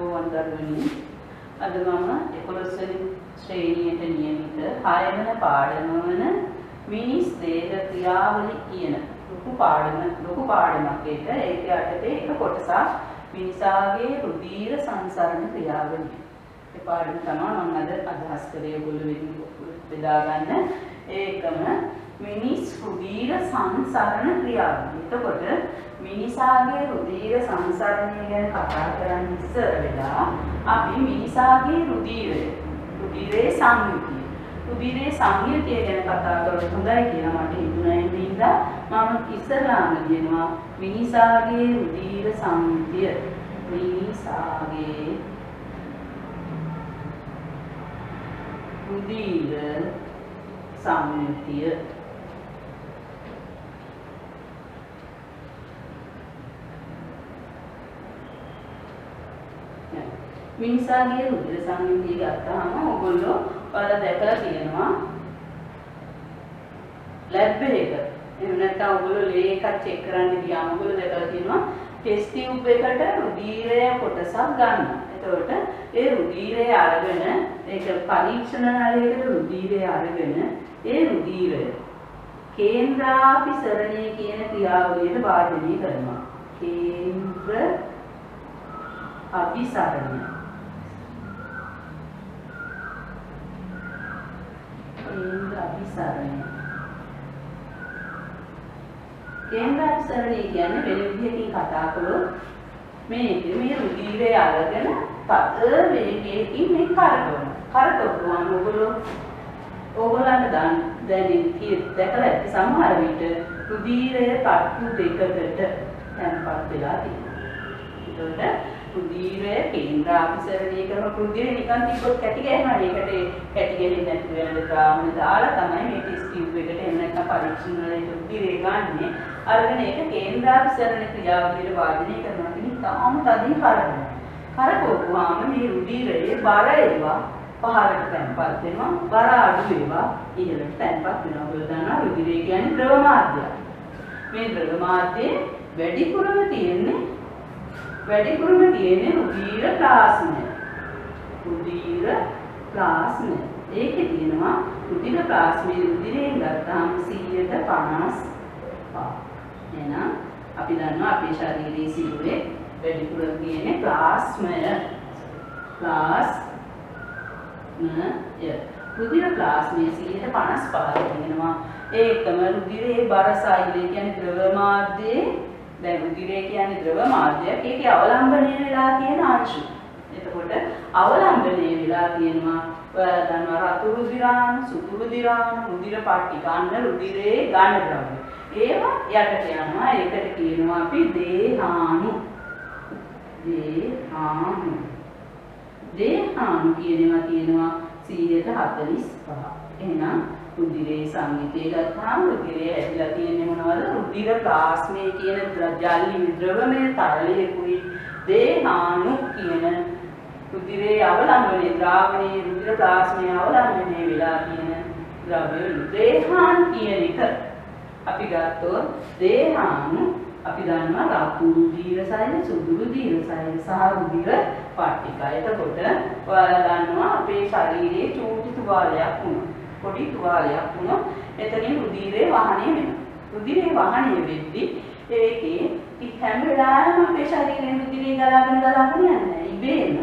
ආයුබෝවන් දරුවනි. අද මම 11 වෙනි ශ්‍රේණියට නියමිත 6 වෙනි පාඩම වන මිනිස් දේහ ක්‍රියාවලි කියන ලොකු පාඩමක් එක. ඒක යටතේ එක කොටසක් මිනිසාගේ රුධීර සංසරණ ක්‍රියාවලිය. ඒ පාඩම තමයි මම අද අදහස් කරේ ඔයගොල්ලෝ වෙන බෙදා ගන්න. ඒකම මිනිස් රුධීර සංසරණ ක්‍රියාවලිය. එතකොට මිනිසාගේ රුධීර සංසරණය ගැන කතා කරන්න ඉස්සර වෙලා අපි මිනිසාගේ රුධීරයේ සංයුතිය ගැන කතා කරලා හොඳයි කියලා මට හිතුණා. ඒ නිසා මම ඉස්සරහාම කියනවා මිනිසාගේ රුධීර සංයුතිය. මිනිසාගේ රුධීර සංයුතිය. මිනිසාගේ රුධිර සංයුතිය ගත්තාම ඔයගොල්ලෝ ඔයාලා දැකලා තියෙනවා ලැබ් එකක. එහෙම නැත්නම් ඔයගොල්ලෝ ලේ එකක් චෙක් කරන්න ගියාම ඔයගොල්ලෝ දැකලා තියෙනවා ටෙස්ට් ටියුබ් එකට රුධිරය කොටසක් ගන්නවා. එතකොට ඒ රුධිරය අරගෙන ඒක පරීක්ෂණ නලයකට රුධිරය අරගෙන ඒ රුධිරය කේන්ද්‍රාභිසරණය කියන ක්‍රියාවලියට භාජනය කරනවා. කේන්ද්‍ර අභිසරණය. කේන්ද්‍ර අභිසරණය කියන්නේ වෙන විදිහකින් කතා කළොත් මේ රුධිරය අරගෙන පද වේගයකින් මේ කරකවනවා. ඕගොල්ලන්ට දැකලා ඇති සමහර විට රුධිරය තට්ටු දෙකකට තැන්පත් වෙලා තියෙනවා. එතකොට රුධිරය කේන්ද්‍රාභිසරණය කරන රුධිරය නිකන් තිබ්බොත් කැටි ගහනවා. ඒකට කැටි ගෙලින් නැති වෙන ද්‍රාවණ දාලා තමයි මේ ටෙස්ට් ටියුබ් එකට එන්න නැත්නම් පරීක්ෂණ වලට රුධිරය ගන්නෙ. අරගෙන ඒක කේන්ද්‍රාභිසරණ ක්‍රියාවලියට වාදනය කරනවා. ඉතින් තාම තදින් කරකවුවාම මේ රුධිරයේ බර ඒවා පහළට තැන්පත් වෙනවා. බර අඩු ඒවා ඉහළට තැන්පත් වෙනවා. ඔයගොල්ලෝ දන්නවා රුධිරය කියන්නේ ද්‍රව මාධ්‍යයක්. මේ ද්‍රව මාධ්‍යයේ වැඩිපුරම තියෙන්නේ රුධිර ප්ලාස්මය. ඒකේ තියෙනවා රුධිර ප්ලාස්මය රුධිරයෙන් ගත්තාම 155. එහෙනම් අපි දන්නවා අපේ ශරීරයේ සිරුරේ වැඩිපුර තියෙන්නේ ප්ලාස්මය. රුධිර ප්ලාස්මය 155 තියෙනවා. ඒකම රුධිරයේ බරසයිල කියන්නේ ද්‍රව මාධ්‍යයේ දැන් රුධිරය කියන්නේ ද්‍රව මාධ්‍යයක්. ඒකේ අවලම්බනය වෙලා තියෙන අංශු. එතකොට අවලම්බනය වෙලා තියෙනවා ඔයාලා දන්නවා රතු රුධිරාණු, සුදු රුධිරාණු, රුධිර පට්ටික අන්න රුධිරයේ ඝන ද්‍රව්‍ය. ඒවා යටට යනවා. ඒකට කියනවා අපි දේහාණු. දේහාණු කියනවා 145. එහෙනම් රුධිරයේ සංයුතිය ගත්තාම රුධිරය ඇදලා තියෙන්නේ මොනවද? රුධිර ප්ලාස්මය කියන ජලී ද්‍රවමය තරලයකුයි දේහාණු කියන රුධිරයේ අවලම්බනයේ ද්‍රාවණයේ රුධිර ප්ලාස්මය අවලම්බනය වෙලා තියෙන ද්‍රව්‍ය. දේහාණු කියන එක අපි ගත්තොත් දේහාණු අපි දන්නවා රතු රුධිර සෛල, සුදු රුධිර සෛල සහ රුධිර පට්ටිකා. එතකොට ඔයාලා දන්නවා අපේ ශරීරයේ චූටි තුවාලයක් වුණා. පොඩි තුවාලයක් වුණොත් එතනින් රුධිරේ වහණය වෙනවා. රුධිරේ වහණය වෙද්දී ඒකේ හැම වෙලාවෙම අපේ ශරීරයෙන් රුධිරය ගලාගෙන යන්නේ. ඉබේම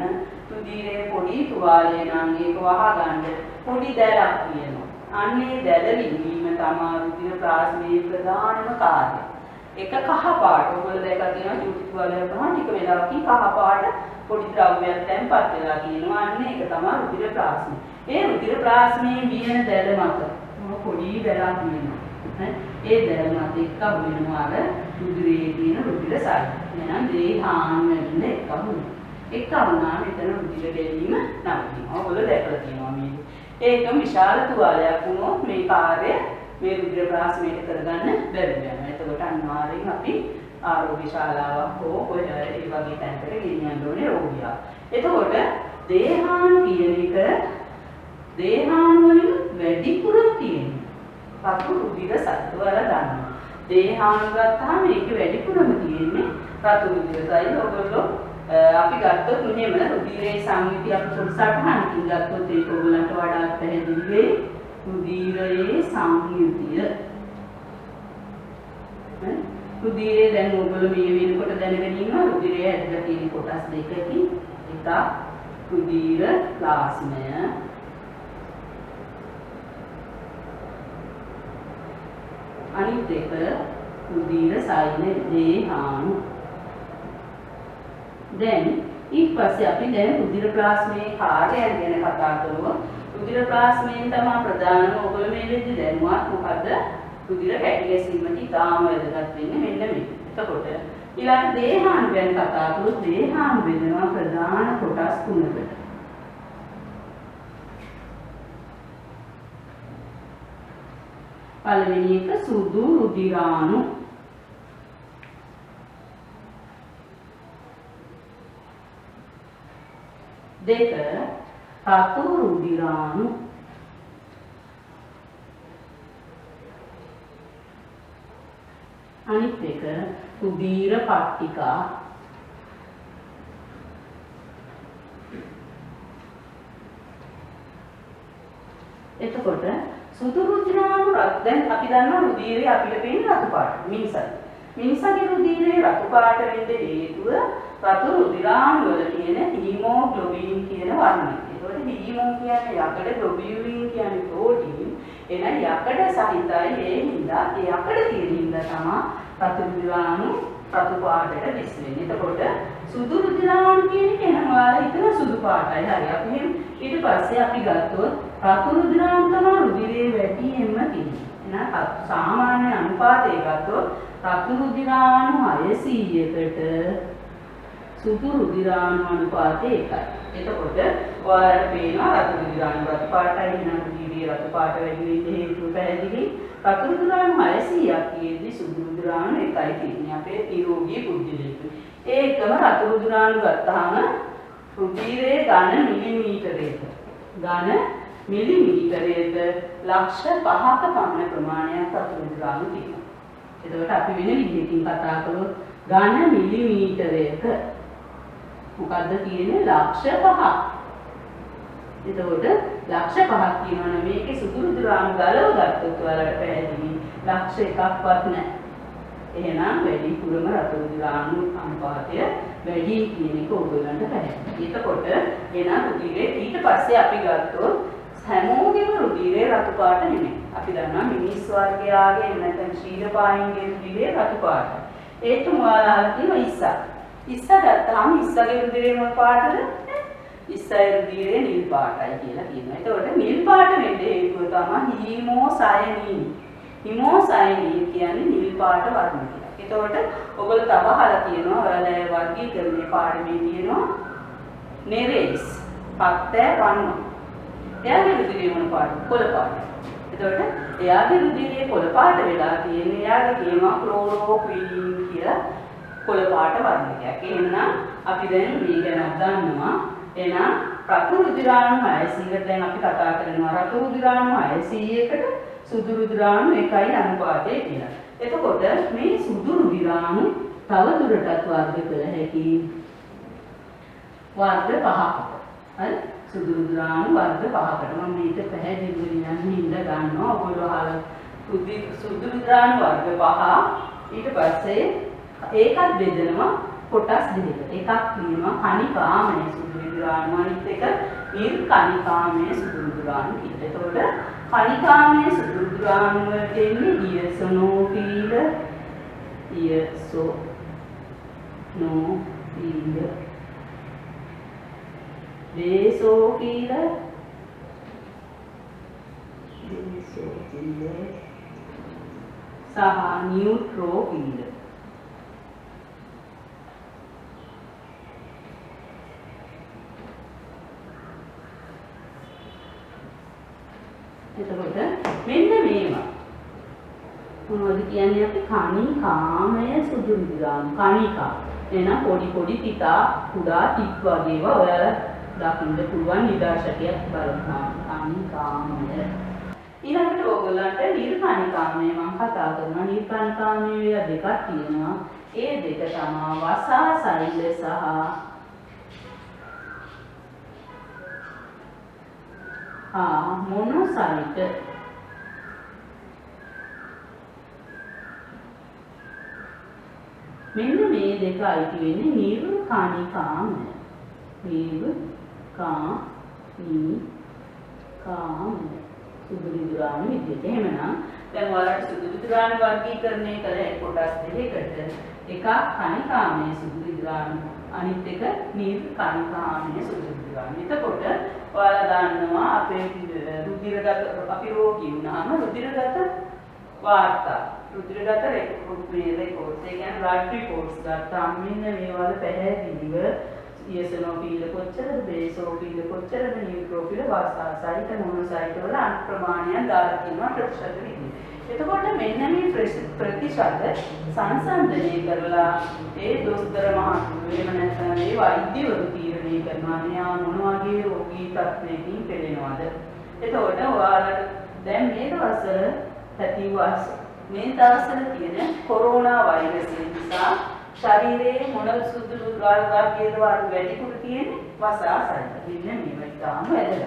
රුධිරේ පොඩි තුවාලය නම් ඒක වහගන්න පොඩි දැලක් තියෙනවා. අන්නේ දැල විඳීම තමයි රුධිර ප්ලාස්මයේ ප්‍රධානම කාර්යය. එක කහ පාට ඔයගොල්ලෝ දැකලා තියෙනවා චූටි තුවාලයක් ගන්න ටික වෙලාවකින් කහ පාට පොඩි ද්‍රව්‍යයක් තැන්පත් වෙලා තියෙනවා. අන්න ඒක තමයි රුධිර ප්ලාස්මය. ඒ රුධිර ප්ලාස්මයේ වියන දැල මත පොඩි දැලක් වෙනවා. ඒ දැල මත එක්ක වෙනවා අර රුධිරයේ තියෙන රුධිර සෛල. එහෙනම් දේහාණු වෙන්නේ එක්ක වුණාම එතන රුධිර ගැලීම නවතිනවා. ඔයගොල්ලෝ දැකලා තියෙනවා මේක. ඒකම විශාල තුවාලයක් වුණොත් මේ කාර්යය මේ රුධිර ප්ලාස්මයට කරගන්න බැරි වෙනවා. එතකොට අනිවාර්යෙන් අපි ආරෝග්‍ය ශාලාවක් හෝ ඔය ඒ වගේ තැනකට ගෙනියන්න ඕනේ රෝගියා. එතකොට දේහාණු කියන එක දේහාණු වලින් වැඩිපුරම තියෙනවා. රතු රුධිර සෛල වල දන්නවා. දේහාණු ගත්තාම මේක වැඩිපුරම තියෙන්නේ රතු රුධිර සෛල. ඔයගොල්ලෝ අපි ගත්තොත් මෙහෙම රුධිරයේ සංයුතිය අපි පොඩි සටහනකින් ගත්තොත් ඒක ඔයගලන්ට වඩා පැහැදිලි වෙයි. රුධිරයේ සංයුතිය. රුධිරය දැන් ඔයගොල්ලෝ මේ වෙනකොට දැනගෙන ඉන්නවා රුධිරය ඇතුළේ තියෙන කොටස් දෙකකින් එකක් රුධිර ප්ලාස්මය අනිත් එක රුධිර සායන දේහාණු. දැන් ඊට පස්සේ අපි දැන් රුධිර ප්ලාස්මයේ කාර්යයන් ගැන කතා කරමු. රුධිර ප්ලාස්මයෙන් තමයි ප්‍රධානම ඔයගොල්ලෝ මේ වෙද්දි දැනුවත් මොකද්ද? රුධිර කැටි ගැසීමට ඉතාම වැදගත් වෙන්නේ මෙන්න මේක. එතකොට ඊළඟ දේහාණු ගැන කතා කරොත් දේහාණු බෙදෙනවා ප්‍රධාන කොටස් තුනකට. පළවෙනි එක සුදු රුධිරාණු. දෙක රතු රුධිරාණු. අනිත් එක රුධිර පට්ටිකා. එතකොට සුදු රුධිරාණු දැන් අපි දන්නවා රුධිරය අපිට පේන රතු පාට මිනිසයි. මිනිසගේ රුධිරයේ රතු පාට වෙන්න හේතුව රතු රුධිරාණු වල තියෙන හීමෝග්ලොබින් කියන වර්ණය. ඒකට හීමෝ කියන්නේ යකඩ, ග්ලොබියුලින් කියන්නේ ප්‍රෝටීන්. එන යකඩ සහිතයි ඒ හින්දා ඒ යකඩ තියෙන හින්දා තමයි රතු රුධිරාණු රතු පාටට දිස් වෙන්නේ. එතකොට සුදු රුධිරාණු කියන එක එනවා ඔයාලා හිතන සුදු පාටයි. හරි. අපි ඊට පස්සේ අපි ගත්තොත් රතු රුධිරාණු තමයි රුධිරයේ වැඩියෙන්ම තියෙන්නේ. එහෙනම් සාමාන්‍ය අනුපාතය ගත්තොත් රතු රුධිරාණු 600කට සුදු රුධිරාණු අනුපාතය 1යි. එතකොට ඔයාලට පේනවා රතු රුධිරාණු රතු පාටයි එහෙනම් රුධිරයේ රතු පාට වැඩි වෙන්න හේතුව පැහැදිලි. රතු රුධිරාණු 600ක් තියෙද්දි සුදු රුධිරාණු 1යි තියෙන්නේ අපේ නිරෝගී පුද්ගලයෙකු. ඒකම රතු රුධිරාණු ගත්තාම රුධිරයේ ඝන මිලිමීටරයක මිලිමීටරයක ලක්ෂ 5ක පමණ ප්‍රමාණයක් රතු රුධිරාණු තියෙනවා. එතකොට අපි වෙන විදිහකින් කතා කළොත් ඝන මිලිමීටරයක මොකද්ද කියන්නේ ලක්ෂ 5ක්. එතකොට ලක්ෂ 5ක් කියනවනේ මේකේ සුදු රුධිරාණු ගලව ගත්තොත් ඔයාලට පැහැදිලි ලක්ෂ 1ක්වත් නැහැ. එහෙනම් වැඩිපුරම රතු රුධිරාණු අනුපාතය වැඩි කියන එක ඔයගොල්ලන්ට පැහැදිලි. එතකොට එන රුධිරේ ඊට පස්සේ අපි ගත්තොත් හැමෝගෙම රුධිරේ රතු පාට නෙමෙයි. අපි දන්නවා මිනිස් වර්ගයාගේ නැත්නම් ශීලපායින්ගේ රුධිරේ රතු පාටයි. ඒක මොනවාලා කියනවා ඉස්සා. ඉස්සා ගත්තාම ඉස්සගේ රුධිරේ මොන පාටද? ඉස්සගේ රුධිරේ නිල් පාටයි කියලා කියනවා. එතකොට නිල් පාට වෙන්න හේතුව තමයි හීමෝසයනීන්. හිමෝසයනීන් කියන්නේ නිල් පාට වර්ණ කියලා. එතකොට ඔයගොල්ලෝ තව අහලා තියෙනවා ඔයාලා වර්ගීකරණයේ පාඩමේ තියෙනවා නෙරේස් පත්තේ වන්න. එයාගේ රුධිරේ මොන පාටද? කොළ පාට. එතකොට එයාගේ රුධිරේ කොළ පාට වෙලා තියෙන්නේ එයාගේ කියනවා ක්ලෝරෝක්වින් කියලා කොළ පාට වර්ණයක්. එහෙනම් අපි දැන් මේ ගැන දන්නවා. එහෙනම් රතු රුධිරාණු 600කට දැන් අපි කතා කරනවා රතු රුධිරාණු 600කට සුදු රුධිරාණු 1යි අනුපාතය කියලා. එතකොට මේ සුදු රුධිරාණු තව දුරටත් වර්ග කළ හැකි වර්ග 5කට. හරි? සුදු රුධිරාණු වර්ග 5කට. මම මේක පැහැදිලිව කියන්න ඉඳ ගන්නවා. ඔයගොල්ලෝ අහලා සුදු රුධිරාණු වර්ග 5 ඊට පස්සේ ඒකත් බෙදෙනවා කොටස් දෙකකට. එකක් කියනවා කණිකාමය සුදු රුධිරාණු අනිත් එක නිර්කණිකාමය සුදු රුධිරාණු කියලා. එතකොට කණිකාමය සුදු රුධිරාණු වලට එන්නේ ඉයසොනෝෆීල බේසෝෆීල සහ නියුට්‍රෝෆීල. එතකොට මෙන්න මේවා මොනවද කියන්නේ අපි කණිකාමය සුදු රුධිරාණු. කණිකා එහෙනම් පොඩි පිතා කුඩා ටික් වගේ ඒවා ඔයාලා දකින්න පුළුවන් නිදර්ශකයක් බලන්න. කණිකාමය ඊළඟට ඕගොල්ලන්ට නිර්කණිකාමය මම කතා කරනවා. නිර්කණිකාමය දෙකක් තියෙනවා. ඒ දෙක තමයි වසා සෛල සහ මොනොසයිට් මෙන්න මේ දෙක අයිති වෙන්නේ නිර්කාණිකාමය. නිර්කාණිකාමය සුදුරිදුරාණු විදිහට. එහෙමනම් දැන් ඔයාලට සුදුරිදුරාණු වර්ගීකරණය කළ කොටස් දෙකකට එකක් කණිකාමය සුදුරිදුරාණු අනිත් එක නිර්කාණිකාමය සුදුරිදුරාණු. එතකොට ඔයාලා දන්නවා අපේ රුධිරගත අපි රෝගී වුණාම රුධිරගත වාර්තා රුධිරගත රෙකෝඩ්ස් ඒ කියන්නේ බ්ලඩ් රිපෝර්ට්ස් ගත්තාම මෙන්න මේවල පැහැදිලිව ඉයසනෝෆිල් කොච්චරද බේසෝෆිල් කොච්චරද නියුට්‍රෝෆිල් වාසාසයිට මොනොසයිට වල අණු ප්‍රමාණයක් දාලා තියෙනවා ප්‍රතිශත විදිහට. එතකොට මෙන්න මේ ප්‍රතිශත සංසන්දනය කරලා ඒ දොස්තර මහතුරු එහෙම නැත්නම් ඒ වෛද්‍යවරු තීරණය කරනවා මෙයා මොන වගේ රෝගී තත්ත්වයකින් පෙළෙනවද. එතකොට ඔයාලට දැන් මේ දවස්වල පැතිවස් මේ දවස්වල තියෙන කොරෝනා වෛරසය නිසා ශරීරයේ මොන සුදුසු වර්ගයේද වැඩිපුර තියෙන්නේ වසාසයිල. මෙන්න මේවා ඉතාම වැදගත්.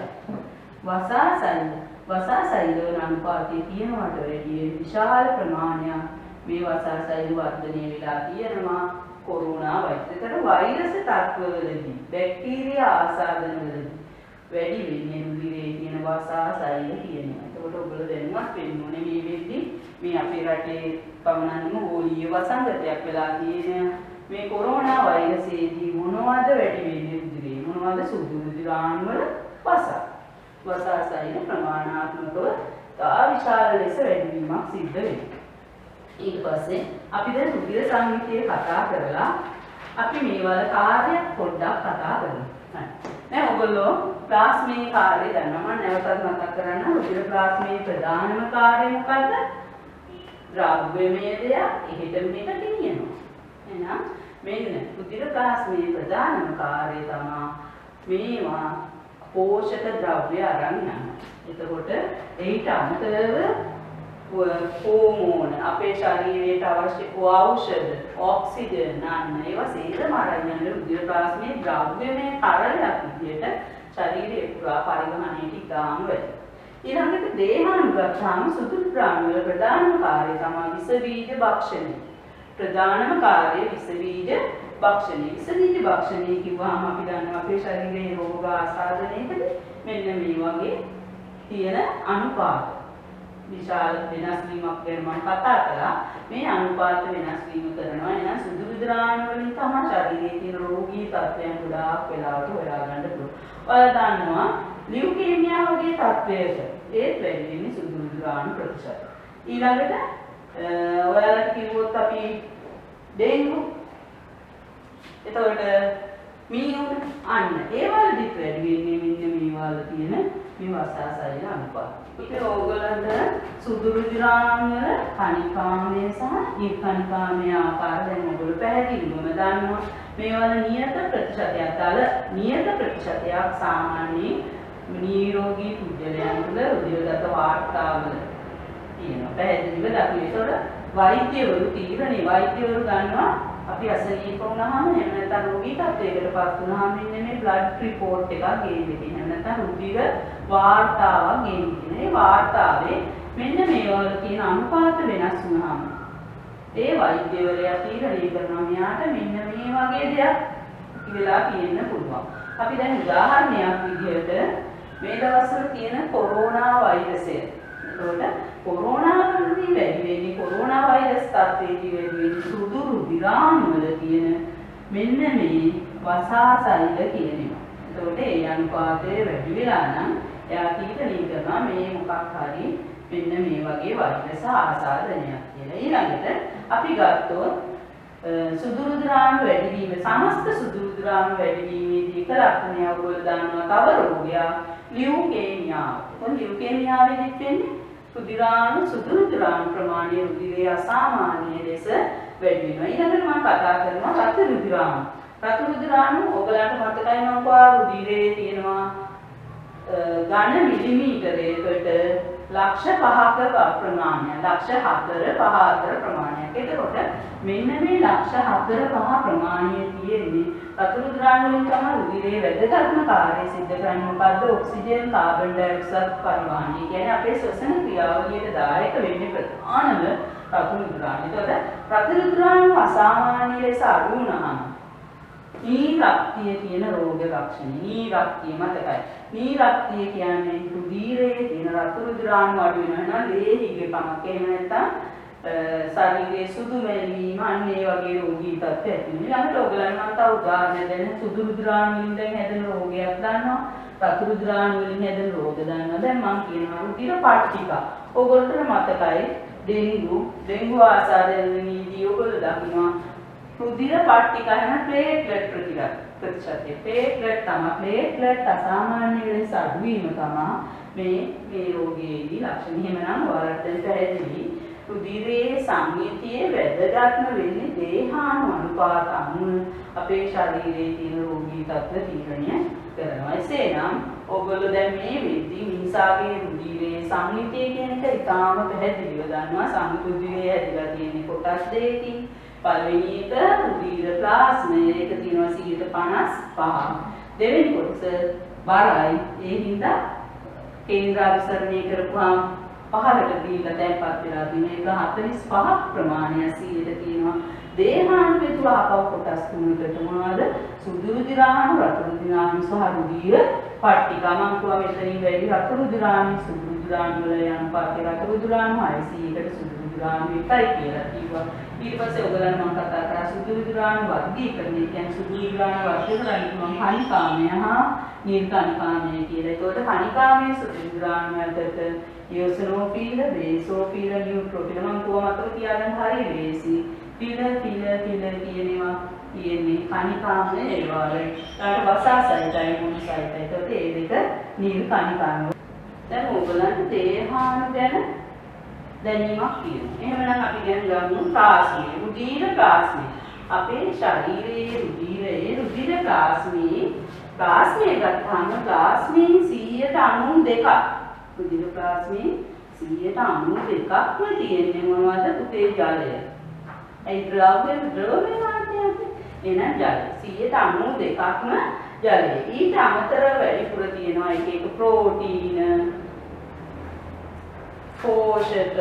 වසාසයිල අනුපාතයේ තියෙනවට වැඩිය විශාල ප්‍රමාණයක් මේ වසාසයිල වර්ධනය වෙලා තියෙනවා කොරෝනා වෛරසතර වෛරස තත්ත්වවලදී බැක්ටීරියා ආසාදනවලදී වැඩි වෙන්නේ රුධිරයේ තියෙන වසාසයිල කියනවා. ඒකට ඔයගොල්ලෝ දැනුවත් වෙන්න ඕනේ මේ වෙද්දී මේ අපේ රටේ පවනන්නම ඕලීය වසංගතයක් වෙලා තියෙන මේ කොරෝනා වෛරසයේදී මොනවද වැඩි වෙන්නේ රුධිරේ මොනවද සුදු රුධිරාණු වල වසාසයිල ප්‍රමාණාත්මකව තා විශාල ලෙස වැඩිවීමක් සිද්ධ වෙනවා. ඊට පස්සේ අපි දැන් රුධිර සංගීතය කතා කරලා අපි මේවල කාර්යයක් පොඩ්ඩක් කතා කරමු. දැන් ඔයගොල්ලෝ ප්ලාස්මේ කාර්යය දන්නවා. මම නැවතත් මතක් කරන්න රුධිර ප්ලාස්මේ ප්‍රධානම කාර්යය මොකද්ද? ද්‍රව්‍යමය දෙයක් එහෙට මෙහෙට ගෙනියනවා. එහෙනම් මෙන්න රුධිර ප්ලාස්මේ ප්‍රධානම කාර්යය තමයි මේවා පෝෂක ද්‍රව්‍ය අරන් යනවා. එතකොට ඒට අමතරව හෝමෝන අපේ ශරීරයට අවශ්‍ය ඖෂධ ඔක්සිජන් අන්න ඒවා සේරම අරන් යන රුධිර ප්ලාස්මේ ද්‍රව්‍යමය තරලයක් විදියට ශරීරයේ පුරා පරිවහනයට ඉතාම වැඩි. ඊළඟට දේහාණු ගත්තාම සුදු රුධිරාණු වල ප්‍රධානම කාර්යය තමයි විස බීජ භක්ෂණය. ප්‍රධානම කාර්යය විස බීජ භක්ෂණය. විස බීජ භක්ෂණය කිව්වහම අපි දන්නවා අපේ ශරීරයේ රෝග ආසාදනයේදී මෙන්න මේ වගේ තියෙන අනුපාත විශාල වෙනස් වීමක් ගැන මම කතා කළා. මේ අනුපාත වෙනස් වීම කරනවා. එහෙනම් සුදු රුධිරාණු වලින් තමයි ශරීරයේ තියෙන රෝගී තත්ත්වයන් ගොඩාක් වෙලාවට හොයාගන්න පුළුවන්. ඔයාලා දන්නවා ලියුකේමියා වගේ තත්ත්වයක ඒත් වැඩි වෙන්නේ සුදු රුධිරාණු ප්‍රතිශතය. ඊළඟට ඔයාලට කිව්වොත් අපි ඩෙන්ගු එතකොට මීයුන් අන්න ඒ වලදි වැඩි වෙන්නේ මෙන්න මේ වල තියෙන මේ වසාසයිල අනුපාතය. ඒක ඕගොල්ලන්ට සුදු රුධිරාණු වල කණිකාමය සහ නිර්කණිකාමය ආකාර දැන් ඔයගොල්ලෝ පැහැදිලිවම දන්නවා. මේවල නියත ප්‍රතිශතයක් නියත ප්‍රතිශතයක් සාමාන්‍යයෙන් නිරෝගී පුද්ගලයන් තුළ රුධිරගත වාර්තාවල තියෙනවා. පැහැදිලිව දකිනකොට වෛද්‍යවරු වෛද්‍යවරු ගන්නවා අපි අසනීප වුණාම එහෙම නැත්නම් රෝගී තත්ත්වයකටපත් වුණාම මෙන්න මේ බ්ලඩ් රිපෝට් එකක් ගේන්න තියෙනවා. එහෙම නැත්නම් රුධිර වාර්තාවක් ගේන්න තියෙනවා. මේ වාර්තාවේ මෙන්න මේ වල තියෙන අනුපාත වෙනස් වුණාම ඒ වෛද්‍යවරයා තීරණය කරනවා මෙයාට මෙන්න මේ වගේ දෙයක් කියලා කියන්න පුළුවන්. අපි දැන් උදාහරණයක් විදිහට මේ දවස්වල තියෙන කොරෝනා වෛරසය. එතකොට කොරෝනා වලදී වැඩි වෙන්නේ කොරෝනා වෛරස් තත්ත්වයේදී වැඩි වෙන්නේ සුදු රුධිරාණු වල තියෙන මෙන්න මේ වසාසයිල කියන එක. එතකොට ඒ අනුපාතය වැඩි වෙලා නම් එයා තීරණය කරනවා මේ මොකක් හරි මෙන්න මේ වගේ වෛරස ආසාදනයක් කියලා. ඊළඟට අපි ගත්තොත් සුදු රුධිරාණු වැඩිවීම සමස්ත සුදු රුධිරාණු වැඩිවීමේදී එක ලක්ෂණයක් ඔයගොල්ලෝ දන්නවා තව රෝගයක් ලියුකේමියාව. කොහොමද ලියුකේමියාවෙදිත් වෙන්නේ? සුදු රුධිරාණු ප්‍රමාණය රුධිරයේ අසාමාන්‍ය ලෙස වැඩි වෙනවා. ඊළඟට මම කතා කරනවා රතු රුධිරාණු. රතු රුධිරාණු ඔයගලන්ට මතකයි මම කිව්වා රුධිරයේ තියෙනවා ඝන මිලිමීටරයකට ලක්ෂ 5ක ප්‍රමාණය. ලක්ෂ 4 ප්‍රමාණයක්. එතකොට මෙන්න මේ ලක්ෂ 4 5 ප්‍රමාණය තියෙන්නේ වතුරු ද්‍රාවණ වලින් තමයි රුධිරයේ වැදගත්ම කාර්යය සිද්ධ කරන්නේ. මොකද්ද? ඔක්සිජන් කාබන් ඩයොක්සයිඩ් පරිවහනය. කියන්නේ අපේ ශ්වසන ක්‍රියාවලියට දායක වෙන්නේ ප්‍රධානම වතුරු ද්‍රාවණය. එතකොට වතුරු ද්‍රාවණ අසාමාන්‍ය ලෙස අඩු වුණාම නීරක්තිය කියන රෝග ලක්ෂණ. නීරක්තිය මතකයි. නීරක්තිය කියන්නේ රුධිරයේ තියෙන වතුරු ද්‍රාවණ අඩු වෙනවා නම් ලේ හිගකමක්. එහෙම නැත්නම් ශරීරයේ සුදු මැලීම අන්න ඒ වගේ රෝගී තත්ත්ව ඇති වෙනවා. ඊළඟට ඔයගලන් මම තව උදාහරණයක් දෙන්න. සුදු ද්‍රාවණ වලින් දැන් හැදෙන රෝගයක් දන්නවා. වතුරු ද්‍රාවණ වලින් හැදෙන රෝග දන්නවා. දැන් මම කියනවා රුධිර පට්ටිකා. ඔයගොල්ලන්ට මතකයි ඩෙන්ගු ආසාදනයේදී ඔයගොල්ලෝ දකිනවා රුධිර පට්ටිකා යන ප්ලේට්ලට් ප්‍රතිශතය. ප්ලේට්ලට් ප්ලේට්ලට් අසාමාන්‍ය ලෙස අඩු වීම තමයි මේ රෝගයේදී ලක්ෂණ. එහෙමනම් ඔයාලට දැන් පැහැදිලි රුධිරයේ සංයුතියේ වැදගත්ම වෙන්නේ දේහාණු අනුපාත අනුව අපේ ශරීරයේ තියෙන රෝගී තත්ත්ව තීරණය කරනවා. එසේනම් ඔයගොල්ලෝ දැන් මේ වෙද්දී මිනිසාගේ රුධිරයේ සංයුතිය කියන එක ඉතාම පැහැදිලිව දන්නවා. සංයුතියේ හැදිලා තියෙන කොටස් දෙකකින් පළවෙනි එක රුධිර ප්ලාස්මය. ඒක තියෙනවා 55. දෙවෙනි කොටස බරයි. ඒ හින්දා කේන්ද්‍රාභිසරණය කරපුවාම පහළට දීලා තැන්පත් වෙලා තියෙන එක 45ක් ප්‍රමාණයක් 100ට තියෙනවා. දේහාණු බෙදුවා අපව කොටස් තුනකට මොනවද? සුදු රුධිරාණු, රතු රුධිරාණු සහ රුධිර පට්ටිකා. මම කියවා මෙතනින් වැඩි රතු රුධිරාණු සුදු රුධිරාණු වල අනුපාතය රතු රුධිරාණු 600කට සුදු රුධිරාණු 1යි කියලා කිව්වා. ඊට පස්සේ ඔයගලන් මම කතා කරා සුදු රුධිරාණු වර්ගීකරණය කියන්නේ සුදු රුධිරාණු වර්ගීකරණය මම කණිකාමය හා නිර්කණිකාමය කියලා. ඒකට කණිකාමයේ සුදු රුධිරාණු වලට ඉයෝසිනෝෆිල්, බේසෝෆිල්, නියුට්‍රෝෆිල් මම කොහොමද තියාගන්න හරි ලේසි. පිල කියනවා කියන්නේ කණිකාමයේ ඒවා වල. ඊට වසාසයිතයි මොනසයිතයි. ඒකට ඒ දෙක නිර්කණිකාමය. දැන් ඔයගලන්ට දේහාණු ගැන දැනීමක් තියෙනවා. එහෙමනම් අපි දැන් ගමු ප්ලාස්මය. රුධිර ප්ලාස්මය. අපේ ශරීරයේ රුධිර ප්ලාස්මය ගත්තාම ප්ලාස්මයෙන් 192ක්. රුධිර ප්ලාස්මයෙන් 192ක්ම තියෙන්නේ මොනවද? පුතේ ජලය. ඒ ද්‍රව්‍ය මාධ්‍යයන්ට එන ජලය 192ක්ම ජලය. ඊට අමතරව වැඩිපුර තියෙනවා එක ප්‍රෝටීන, පෝෂක,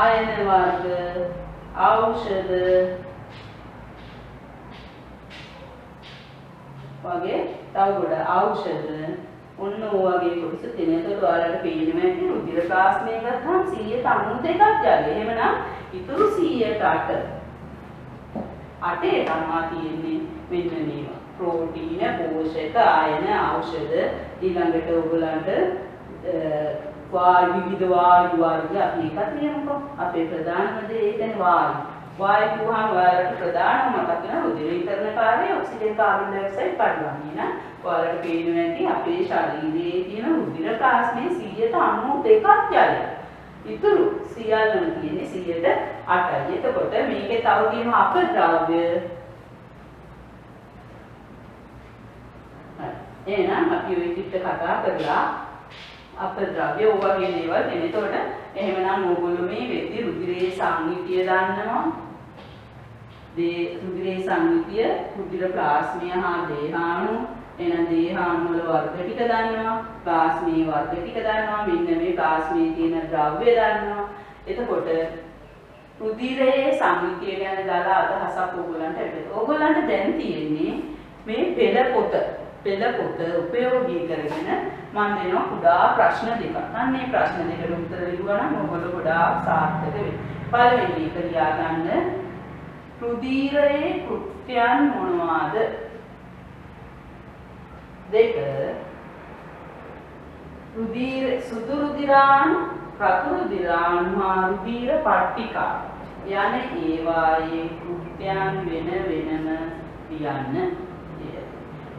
අයන වර්ග, ඖෂධ වගේ තව ගොඩ ඖෂධ ඔන්න ඔයගේ කොටස තියෙන. ඒකට ඔයාලට පේනවා ඇති රුධිර ප්ලාස්මය ගත්තාම 192ක් ජලය. එහෙමනම් ඉතුරු 108 තමයි තියෙන්නේ මෙන්න මේවා. ප්‍රෝටීන, පෝෂක, අයන, ඖෂධ ඊළඟට ඔයගලන්ට විවිධ වායු වර්ග අපි එකක් නියමකෝ. අපේ ප්‍රධානම දේ ඒ කියන්නේ වායු. වායු කියුවාම ඔයාලට ප්‍රධානම මතක වෙන රුධිර විතරණකාරී ඔක්සිජන් කාබන් ඩයොක්සයිඩ් පරිවහනය න. ඔයාලට පේනවා ඇති අපේ ශරීරයේ තියෙන රුධිර ප්ලාස්මයේ 192ක් ජලය. ඉතුරු සියල්ලම තියෙන්නේ 108යි. එතකොට මේකේ තව තියෙනවා අපද්‍රව්‍ය. එහෙනම් අපි ඔය විදිහට කතා කරලා අපද්‍රව්‍ය වගේ දේවල් එන. එතකොට එහෙමනම් ඕගොල්ලෝ මේ වෙද්දී රුධිරයේ සංයුතිය දන්නවා. රුධිරයේ සංයුතිය, රුධිර ප්ලාස්මය හා දේහාණු, එහෙනම් දේහාණු වල වර්ග ටික දන්නවා, ප්ලාස්මයේ වර්ග ටික දන්නවා, මෙන්න මේ ප්ලාස්මයේ තියෙන ද්‍රව්‍ය දන්නවා. එතකොට රුධිරයේ සංයුතිය ගැන දාලා අදහසක් ඕගොල්ලන්ට ලැබෙනවා. ඕගොල්ලන්ට දැන් තියෙන්නේ මේ පෙළ පොත උපයෝගී කරගෙන මම දෙනවා කුඩා ප්‍රශ්න දෙකක්. අන්න මේ ප්‍රශ්න දෙකට උත්තර ලියුවා නම් ඔයගොල්ලෝ ගොඩාක් සාර්ථක වෙයි. පළවෙනි එක ලියා ගන්න රුධිරයේ කෘත්‍යයන් මොනවාද? දෙක සුදු රුධිරාණු, රතු රුධිරාණු හා රුධිර පට්ටිකා යන ඒවායේ කෘත්‍යයන් වෙනම ලියන්න.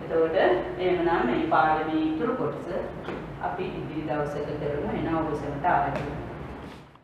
එතකොට එහෙමනම් මේ පාඩමේ ඉතුරු කොටස අපි ඉදිරි දවසක කරමු. එනවා ඔබ සමට ආරම්භ